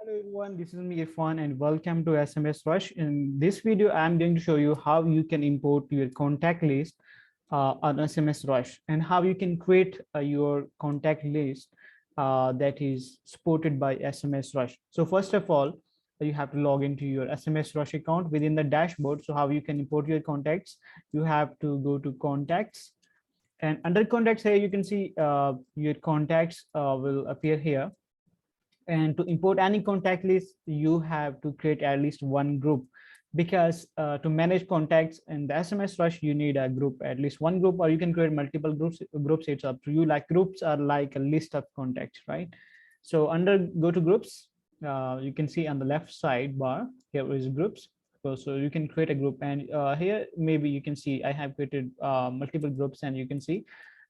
Hello everyone, this is me Irfan and welcome to SMSrush. In this video, I'm going to show you how you can import your contact list on SMSrush and how you can create your contact list that is supported by SMSrush. So first of all, you have to log into your SMSrush account within the dashboard. So how you can import your contacts, you have to go to contacts, and under contacts here, you can see your contacts will appear here. And to import any contact list, you have to create at least one group, because to manage contacts in the SMSrush, you need a group, at least one group, or you can create multiple groups. It's up to you. Like groups are like a list of contacts, right? So under go to groups, you can see on the left side bar here is groups. So you can create a group, and here maybe you can see I have created multiple groups, and you can see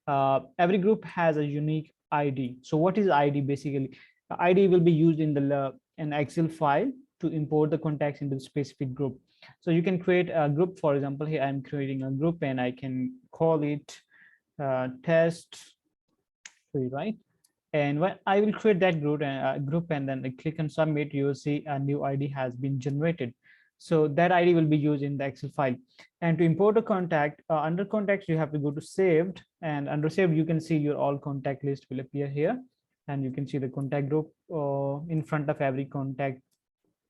every group has a unique ID. So what is ID? Basically, ID will be used in the an Excel file to import the contacts into the specific group. So you can create a group. For example, here I'm creating a group, and I can call it test 3, right? And when I will create that group and then I click on submit, you will see a new ID has been generated. So that ID will be used in the Excel file. And to import a contact, under contacts, you have to go to saved, and under saved, you can see your all contact list will appear here. And you can see the contact group in front of every contact.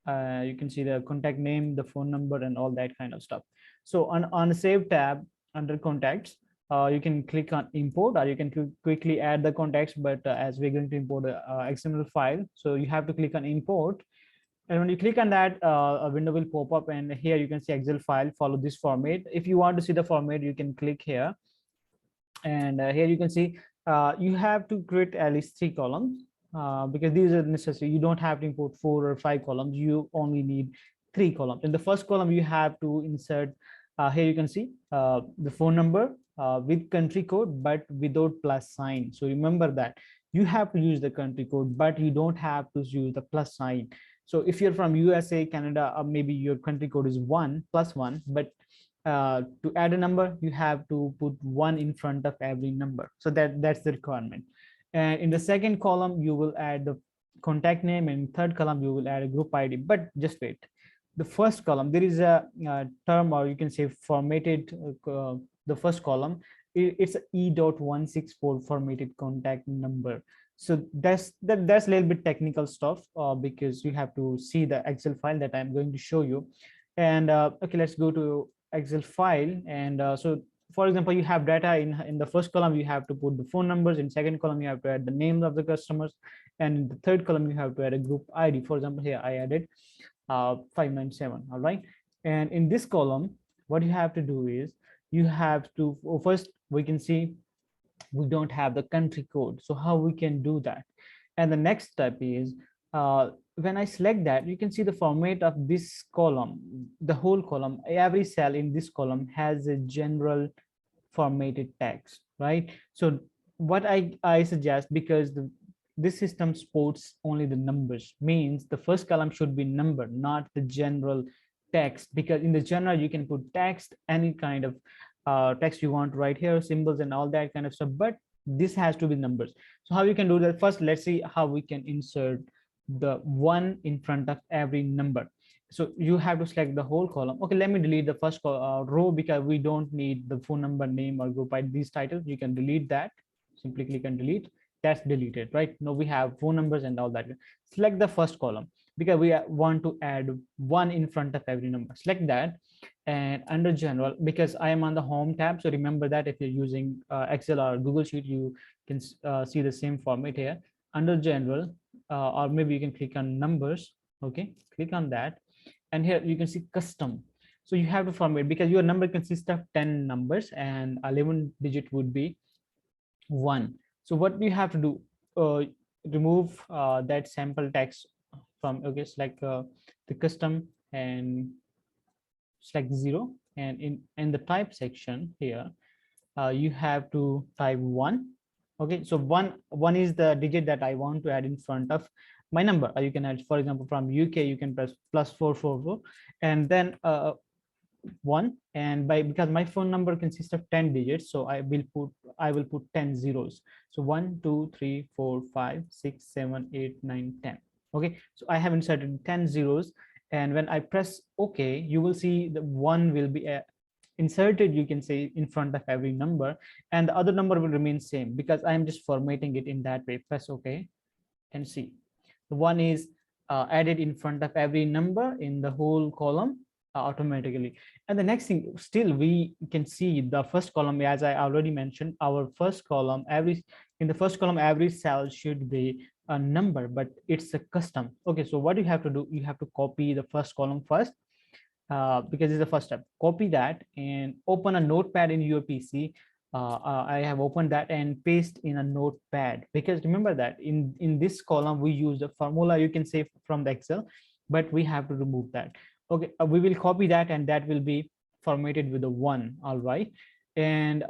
You can see the contact name, the phone number, and all that kind of stuff. So on the save tab under contacts, you can click on import, or you can quickly add the contacts. But as we're going to import a XML file, so you have to click on import. And when you click on that, a window will pop up, and here you can see Excel file, follow this format. If you want to see the format, you can click here. And here you can see you have to create at least 3 columns, because these are necessary. You don't have to import 4 or 5 columns. You only need 3 columns. In the first column, you have to insert, here you can see the phone number with country code, but without plus sign. So remember that you have to use the country code, but you don't have to use the plus sign. So if you're from USA, Canada, or maybe your country code is 1 plus 1, but to add a number, you have to put 1 in front of every number. So that's the requirement. And in the second column, you will add the contact name, and third column, you will add a group ID. But just wait. The first column, there is a term, or you can say formatted, the first column, it's a E.164 formatted contact number. So that's a little bit technical stuff, because you have to see the Excel file that I'm going to show you. And okay, let's go to Excel file. And so for example, you have data in the first column, you have to put the phone numbers. In second column, you have to add the names of the customers, and in the third column, you have to add a group ID. For example, here I added 597. All right. And in this column, what you have to do is you have to, first we can see we don't have the country code. So how we can do that? And the next step is when I select that, you can see the format of this column, the whole column. Every cell in this column has a general formatted text, right? So what I suggest, because this system supports only the numbers, means the first column should be number, not the general text, because in the general you can put text, any kind of text you want right here, symbols and all that kind of stuff, but this has to be numbers. So how you can do that? First, let's see how we can insert the 1 in front of every number. So you have to select the whole column. Okay, let me delete the first row, because we don't need the phone number, name, or group ID, these titles. You can delete that. Simply click on delete. That's deleted, right? Now we have phone numbers and all that. Select the first column, because we want to add 1 in front of every number. Select that. And under general, because I am on the home tab, so remember that if you're using Excel or Google Sheet, you can see the same format here. Under general, or maybe you can click on numbers. Okay, click on that, and here you can see custom. So you have to format, because your number consists of 10 numbers, and 11 digit would be 1. So what you have to do, remove that sample text from, okay, select the custom and select 0, and in the type section here, you have to type 1. Okay, so one is the digit that I want to add in front of my number. You can add, for example, from UK, you can press +444, and then 1. And because my phone number consists of 10 digits, so I will put 10 zeros. So 1 2 3 4 5 6 7 8 9 10. Okay, so I have inserted 10 zeros, and when I press OK, you will see the one will be inserted, you can say, in front of every number, and the other number will remain same because I am just formatting it in that way. Press OK and see. The one is added in front of every number in the whole column automatically. And the next thing, still we can see the first column, as I already mentioned, our first column, in the first column every cell should be a number, but it's a custom. Okay, so what you have to do, you have to copy the first column first, because it's the first step. Copy that and open a notepad in your PC. I have opened that and paste in a notepad, because remember that in this column we use the formula, you can say, from the Excel, but we have to remove that. Okay, we will copy that, and that will be formatted with a 1. All right, and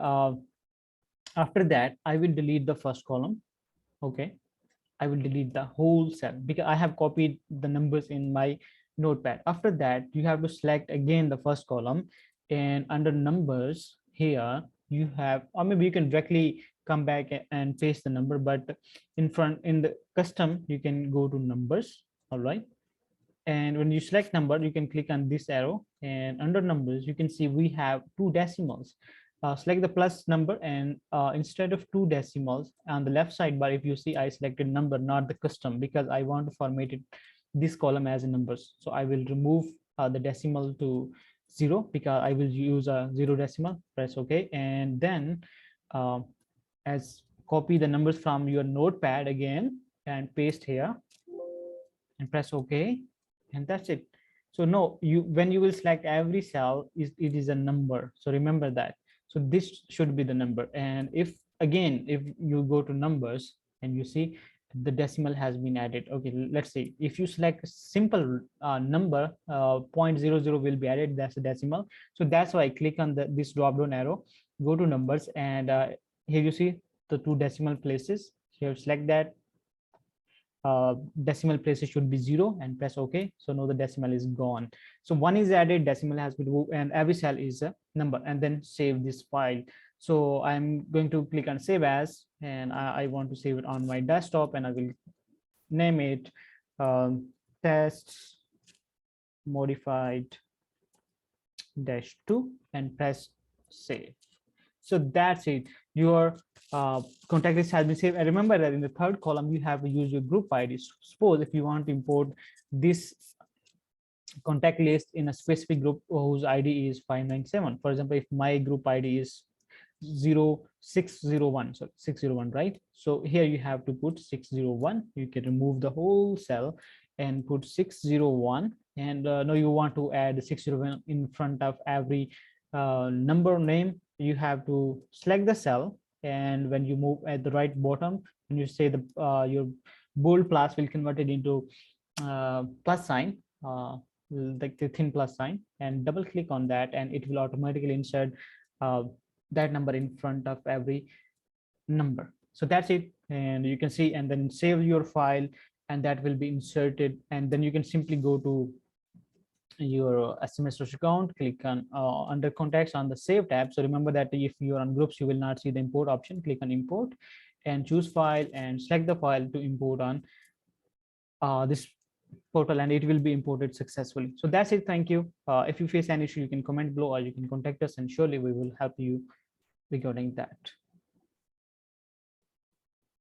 after that I will delete the first column. Okay, I will delete the whole cell because I have copied the numbers in my notepad. After that, you have to select again the first column, and under numbers here you have, or maybe you can directly come back and paste the number, but in the custom you can go to numbers. All right, and when you select number, you can click on this arrow, and under numbers you can see we have two decimals. Select the plus number, and instead of two decimals on the left side bar, if you see, I selected number, not the custom, because I want to format it this column as numbers. So I will remove the decimal to 0 because I will use a 0 decimal. Press OK, and then uh, as copy the numbers from your notepad again and paste here and press OK, and that's it. So no, you, when you will select every cell, it is a number, so remember that. So this should be the number, and if again, if you go to numbers and you see the decimal has been added. Okay, let's see, if you select a simple number, 0.00 will be added, that's a decimal. So that's why I click on this drop down arrow, go to numbers, and here you see the two decimal places. Here select that, decimal places should be 0, and press OK. So now the decimal is gone. So 1 is added, decimal has been removed, and every cell is a number, and then save this file. So I'm going to click on save as, and I want to save it on my desktop, and I will name it test modified -2 and press save. So that's it. Your contact list has been saved. And remember that in the third column, you have to use your group ID. Suppose if you want to import this contact list in a specific group whose ID is 597. For example, if my group ID is 0601, so 601, right? So here you have to put 601. You can remove the whole cell and put 601. And now you want to add 601 in front of every number name. You have to select the cell, and when you move at the right bottom, when you say the your bold plus will convert it into plus sign, like the thin plus sign, and double click on that, and it will automatically insert that number in front of every number. So that's it, and you can see, and then save your file, and that will be inserted, and then you can simply go to your SMSrush account, click on under contacts on the save tab. So remember that if you're on groups, you will not see the import option. Click on import and choose file, and select the file to import on this portal, and it will be imported successfully. So that's it. Thank you. If you face any issue, you can comment below, or you can contact us, and surely we will help you regarding that.